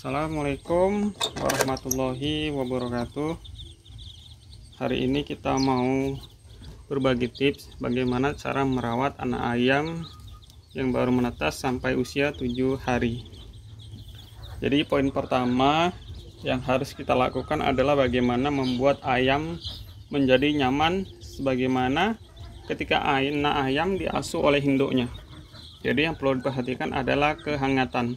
Assalamualaikum warahmatullahi wabarakatuh. Hari ini kita mau berbagi tips bagaimana cara merawat anak ayam yang baru menetas sampai usia 7 hari. Jadi poin pertama yang harus kita lakukan adalah bagaimana membuat ayam menjadi nyaman sebagaimana ketika anak ayam diasuh oleh induknya. Jadi yang perlu diperhatikan adalah kehangatan.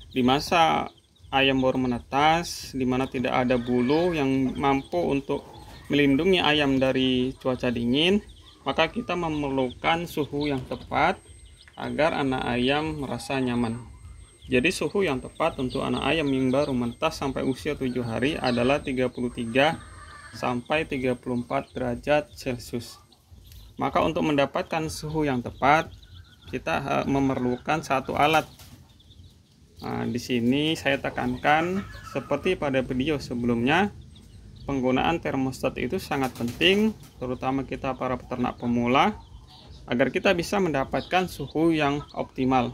Di masa ayam baru menetas, di mana tidak ada bulu yang mampu untuk melindungi ayam dari cuaca dingin, maka kita memerlukan suhu yang tepat agar anak ayam merasa nyaman. Jadi suhu yang tepat untuk anak ayam yang baru menetas sampai usia 7 hari adalah 33 sampai 34 derajat Celcius. Maka untuk mendapatkan suhu yang tepat, kita memerlukan satu alat. Nah, di sini saya tekankan seperti pada video sebelumnya, penggunaan termostat itu sangat penting, terutama kita para peternak pemula, agar kita bisa mendapatkan suhu yang optimal,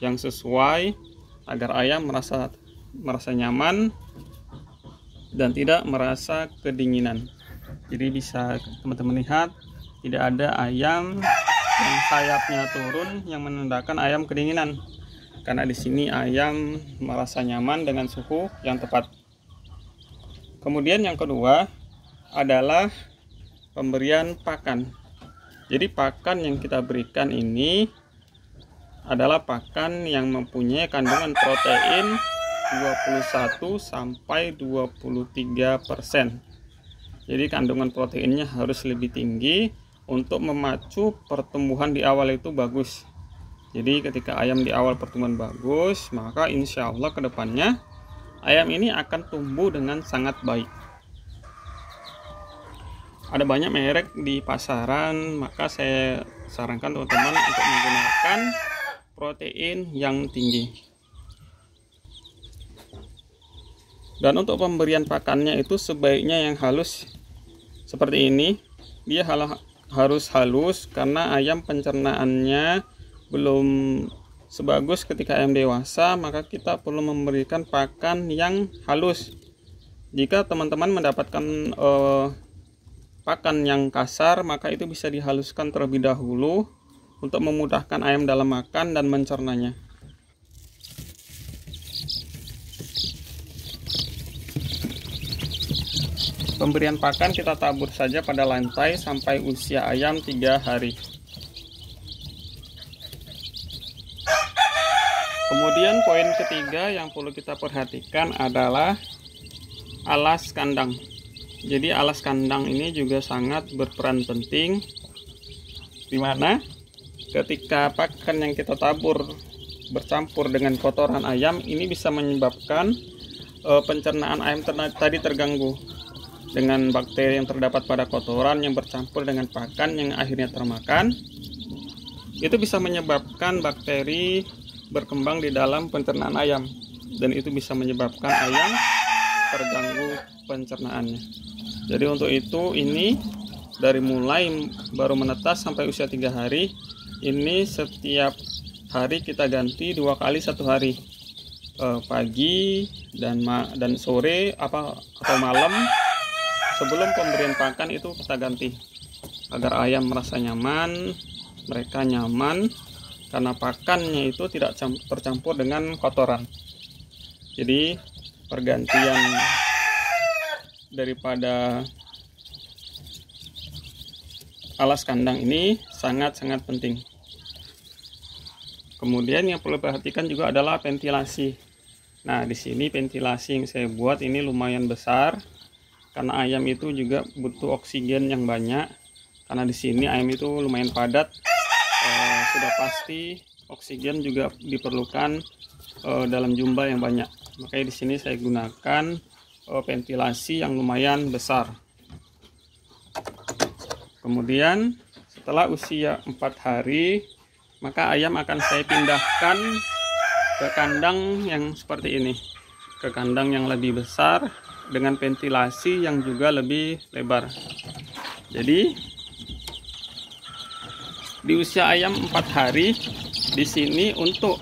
yang sesuai agar ayam merasa nyaman dan tidak merasa kedinginan. Jadi bisa teman-teman lihat, tidak ada ayam yang sayapnya turun yang menandakan ayam kedinginan. Karena di sini ayam merasa nyaman dengan suhu yang tepat. Kemudian yang kedua adalah pemberian pakan. Jadi pakan yang kita berikan ini adalah pakan yang mempunyai kandungan protein 21 sampai 23%. Jadi kandungan proteinnya harus lebih tinggi untuk memacu pertumbuhan di awal itu bagus. Jadi ketika ayam di awal pertumbuhan bagus, maka insya Allah ke depannya ayam ini akan tumbuh dengan sangat baik. Ada banyak merek di pasaran, maka saya sarankan teman-teman untuk menggunakan protein yang tinggi. Dan untuk pemberian pakannya itu sebaiknya yang halus seperti ini. Dia harus halus karena ayam pencernaannya belum sebagus ketika ayam dewasa, maka kita perlu memberikan pakan yang halus. Jika teman-teman mendapatkan pakan yang kasar, maka itu bisa dihaluskan terlebih dahulu untuk memudahkan ayam dalam makan dan mencernanya. Pemberian pakan kita tabur saja pada lantai sampai usia ayam 3 hari. Kemudian poin ketiga yang perlu kita perhatikan adalah alas kandang. Jadi alas kandang ini juga sangat berperan penting, di mana ketika pakan yang kita tabur bercampur dengan kotoran ayam, ini bisa menyebabkan pencernaan ayam tadi terganggu dengan bakteri yang terdapat pada kotoran yang bercampur dengan pakan yang akhirnya termakan. Itu bisa menyebabkan bakteri berkembang di dalam pencernaan ayam, dan itu bisa menyebabkan ayam terganggu pencernaannya. Jadi untuk itu ini dari mulai baru menetas sampai usia 3 hari ini setiap hari kita ganti 2 kali 1 hari, pagi dan sore atau malam sebelum pemberian pakan itu kita ganti agar ayam merasa nyaman, mereka nyaman karena pakannya itu tidak tercampur dengan kotoran. Jadi pergantian daripada alas kandang ini sangat-sangat penting. Kemudian yang perlu diperhatikan juga adalah ventilasi. Nah, di sini ventilasi yang saya buat ini lumayan besar karena ayam itu juga butuh oksigen yang banyak. Karena di sini ayam itu lumayan padat. Sudah pasti oksigen juga diperlukan dalam jumlah yang banyak. Makanya di sini saya gunakan ventilasi yang lumayan besar. Kemudian setelah usia 4 hari, maka ayam akan saya pindahkan ke kandang yang seperti ini, ke kandang yang lebih besar dengan ventilasi yang juga lebih lebar. Jadi di usia ayam 4 hari, di sini untuk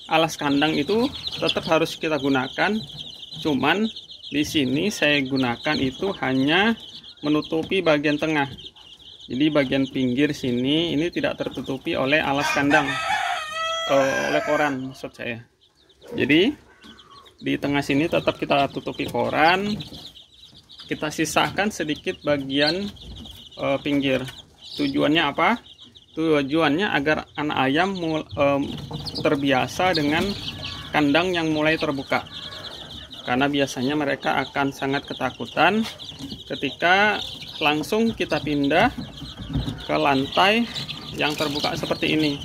alas kandang itu tetap harus kita gunakan, cuman di sini saya gunakan itu hanya menutupi bagian tengah. Jadi bagian pinggir sini ini tidak tertutupi oleh alas kandang, oleh koran maksud saya. Jadi di tengah sini tetap kita tutupi koran, kita sisakan sedikit bagian pinggir. Tujuannya apa? Tujuannya agar anak ayam terbiasa dengan kandang yang mulai terbuka. Karena biasanya mereka akan sangat ketakutan ketika langsung kita pindah ke lantai yang terbuka seperti ini.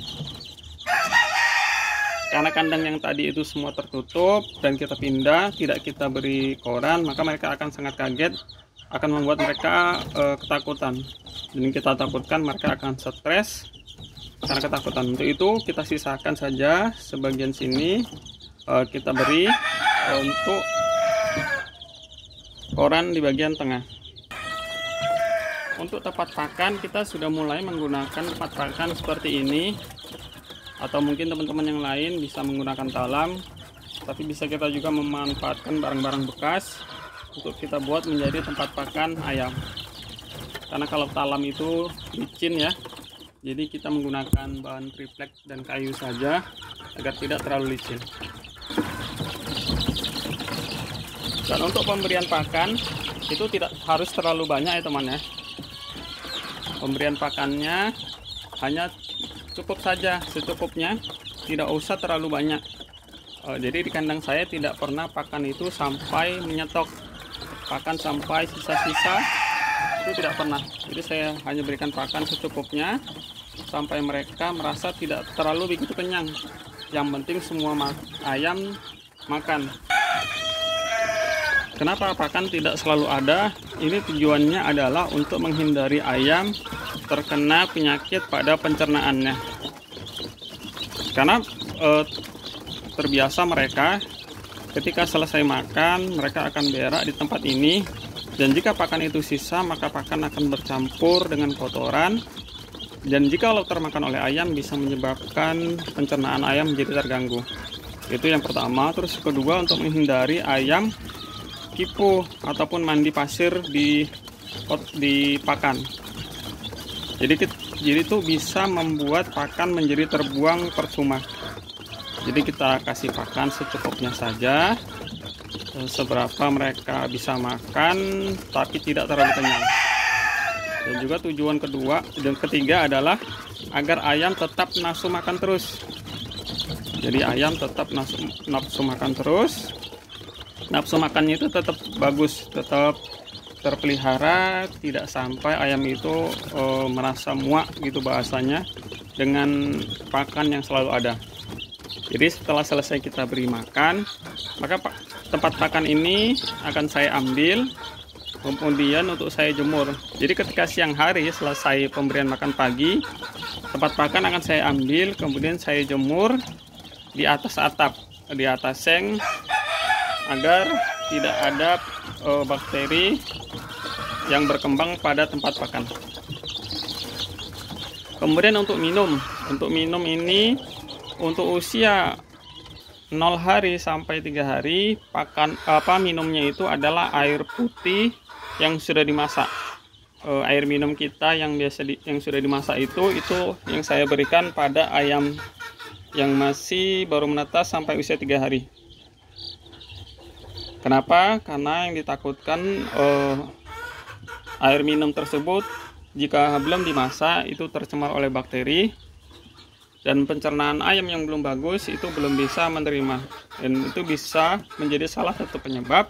Karena kandang yang tadi itu semua tertutup dan kita pindah, tidak kita beri koran, maka mereka akan sangat kaget, akan membuat mereka ketakutan. Dan kita takutkan mereka akan stres karena ketakutan. Untuk itu kita sisakan saja sebagian sini, kita beri untuk koran di bagian tengah. Untuk tempat pakan kita sudah mulai menggunakan tempat pakan seperti ini, atau mungkin teman-teman yang lain bisa menggunakan talam, tapi bisa kita juga memanfaatkan barang-barang bekas untuk kita buat menjadi tempat pakan ayam. Karena kalau talam itu licin ya, jadi kita menggunakan bahan triplek dan kayu saja agar tidak terlalu licin. Dan untuk pemberian pakan itu tidak harus terlalu banyak ya teman ya. Pemberian pakannya hanya cukup saja, secukupnya, tidak usah terlalu banyak. Jadi di kandang saya tidak pernah pakan itu sampai menyetok, pakan sampai sisa-sisa itu tidak pernah. Jadi saya hanya berikan pakan secukupnya sampai mereka merasa tidak terlalu begitu kenyang. Yang penting semua ayam makan. Kenapa pakan tidak selalu ada? Ini tujuannya adalah untuk menghindari ayam terkena penyakit pada pencernaannya. Karena terbiasa mereka ketika selesai makan, mereka akan berak di tempat ini. Dan jika pakan itu sisa, maka pakan akan bercampur dengan kotoran. Dan jika termakan oleh ayam, bisa menyebabkan pencernaan ayam menjadi terganggu. Itu yang pertama. Terus kedua, untuk menghindari ayam kipu ataupun mandi pasir di pakan. Jadi itu bisa membuat pakan menjadi terbuang percuma. Jadi kita kasih pakan secukupnya saja, seberapa mereka bisa makan, tapi tidak terlalu kenyang. Dan juga tujuan kedua dan ketiga adalah agar ayam tetap nafsu makan terus. Jadi ayam tetap nafsu makan terus. Nafsu makannya itu tetap bagus, tetap terpelihara, tidak sampai ayam itu merasa muak gitu bahasanya dengan pakan yang selalu ada. Jadi setelah selesai kita beri makan, maka tempat pakan ini akan saya ambil, kemudian untuk saya jemur. Jadi ketika siang hari selesai pemberian makan pagi, tempat pakan akan saya ambil, kemudian saya jemur di atas atap, di atas seng, agar tidak ada bakteri yang berkembang pada tempat pakan. Kemudian untuk minum ini untuk usia 0 hari sampai 3 hari, minumnya itu adalah air putih yang sudah dimasak. Air minum kita yang sudah dimasak itu yang saya berikan pada ayam yang masih baru menetas sampai usia 3 hari. Kenapa? Karena yang ditakutkan air minum tersebut jika belum dimasak itu tercemar oleh bakteri, dan pencernaan ayam yang belum bagus itu belum bisa menerima, dan itu bisa menjadi salah satu penyebab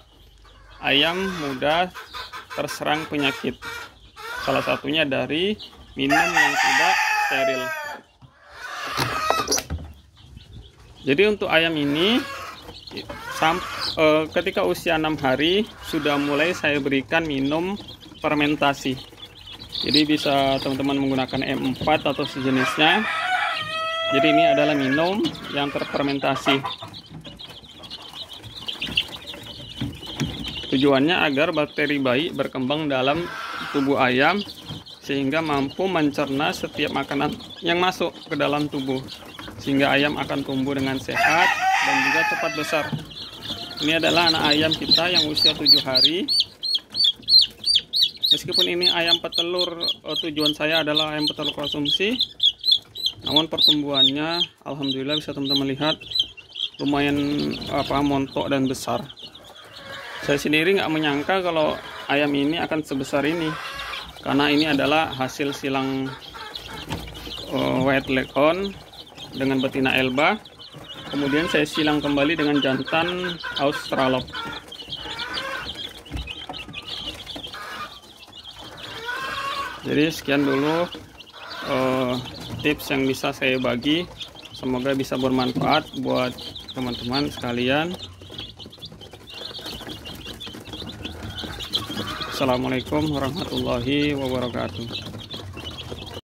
ayam mudah terserang penyakit. Salah satunya dari minum yang tidak steril. Jadi untuk ayam ini ketika usia 6 hari sudah mulai saya berikan minum fermentasi. Jadi bisa teman-teman menggunakan M4 atau sejenisnya. Jadi ini adalah minum yang terfermentasi. Tujuannya agar bakteri baik berkembang dalam tubuh ayam sehingga mampu mencerna setiap makanan yang masuk ke dalam tubuh, sehingga ayam akan tumbuh dengan sehat dan juga cepat besar. Ini adalah anak ayam kita yang usia 7 hari. Meskipun ini ayam petelur, tujuan saya adalah ayam petelur konsumsi, namun pertumbuhannya alhamdulillah bisa teman-teman lihat lumayan montok dan besar. Saya sendiri nggak menyangka kalau ayam ini akan sebesar ini, karena ini adalah hasil silang white leghorn dengan betina Elba. Kemudian saya silang kembali dengan jantan Australorp. Jadi sekian dulu tips yang bisa saya bagi. Semoga bisa bermanfaat buat teman-teman sekalian. Assalamualaikum warahmatullahi wabarakatuh.